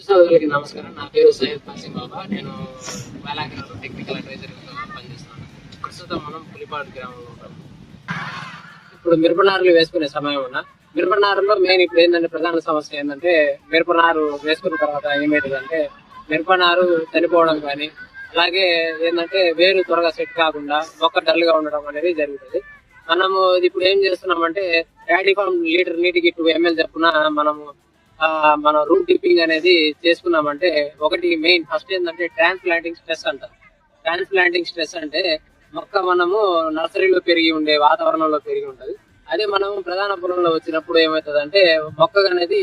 సోదరులకి నమస్కారం. నా పేరు సయ్యద్ కాసిం బాబా. నేను వేలాంగిణిలో టెక్నికల్ అడ్వైజర్గా పనిచేస్తున్నాను. ప్రస్తుతం మనం పులిపాడు గ్రామంలో ఉంటాం. ఇప్పుడు మిరపనారులు వేసుకునే సమయం ఉన్న మిరపనారులో మెయిన్ ఇప్పుడు ఏంటంటే ప్రధాన సమస్య ఏంటంటే మిరపనారు వేసుకున్న తర్వాత ఏమవుతుందంటే మిరపనారు చనిపోవడం కానీ అలాగే ఏంటంటే వేరు త్వరగా సెట్ కాకుండా మొక్క డల్గా ఉండడం అనేది జరుగుతుంది. మనము ఇప్పుడు ఏం చేస్తున్నామంటే ప్యాడీ ఫామ్ లీటర్ నీటికి 2 ml చొప్పున మనము మన రూట్ డిప్పింగ్ అనేది చేసుకున్నామంటే ఒకటి మెయిన్ ఫస్ట్ ఏంటంటే ట్రాన్స్ప్లాంటింగ్ స్ట్రెస్ అంటారు. ట్రాన్స్ప్లాంటింగ్ స్ట్రెస్ అంటే మొక్క మనము నర్సరీలో పెరిగి ఉండే వాతావరణంలో పెరిగి ఉంటది. అదే మనం ప్రధాన పొలంలో వచ్చినప్పుడు ఏమవుతుంది అంటే మొక్క అనేది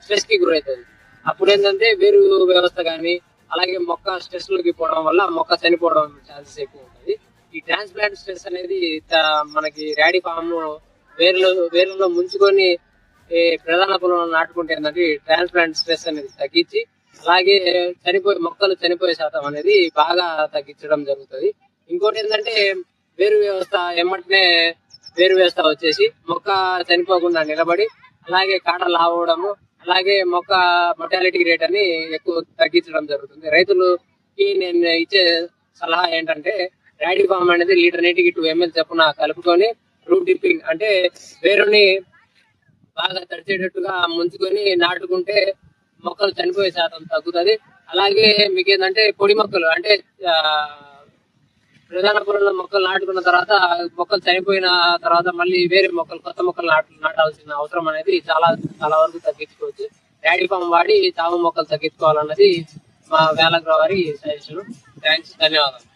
స్ట్రెస్ కి గురవుతుంది. అప్పుడు ఏంటంటే వేరు వ్యవస్థ కానీ అలాగే మొక్క స్ట్రెస్ లోకి పోవడం వల్ల మొక్క చనిపోవడం ఛాన్సెస్ ఎక్కువ ఉంటుంది. ఈ ట్రాన్స్ప్లాంట్ స్ట్రెస్ అనేది మనకి ర్యాడీ ఫామ్ వేర్లలో ముంచుకొని ఈ ప్రధాన పొలంలో నాటుకుంటే ఏంటంటే ట్రాన్స్ప్లాంట్ స్ట్రెస్ అనేది తగ్గించి అలాగే మొక్కలు చనిపోయే శాతం అనేది బాగా తగ్గించడం జరుగుతుంది. ఇంకోటి ఏంటంటే వేరు వ్యవస్థ ఎమ్మటనే వేరు వ్యవస్థ వచ్చేసి మొక్క చనిపోకుండా నిలబడి అలాగే కాడ లావడము అలాగే మొక్క మొర్టాలిటీ రేట్ అని ఎక్కువ తగ్గించడం జరుగుతుంది. రైతులకి నేను ఇచ్చే సలహా ఏంటంటే ర్యాడీ ఫామ్ అనేది లీటర్ నీటికి 2 ml చొప్పున కలుపుకొని రూట్ డిప్పింగ్ అంటే వేరుని బాగా తడిచేటట్టుగా ముంచుకొని నాటుకుంటే మొక్కలు చనిపోయే శాతం తగ్గుతుంది. అలాగే మీకు ఏంటంటే పొడి మొక్కలు అంటే ప్రధాన పొలంలో మొక్కలు నాటుకున్న తర్వాత మొక్కలు చనిపోయిన తర్వాత మళ్ళీ వేరే మొక్కలు కొత్త మొక్కలు నాటాల్సిన అవసరం అనేది చాలా చాలా వరకు తగ్గించుకోవచ్చు. ర్యాడీ ఫామ్ వాడి చావు మొక్కలు తగ్గించుకోవాలన్నది మా వేలగ్రో వారి సజెషన్. థ్యాంక్స్, ధన్యవాదాలు.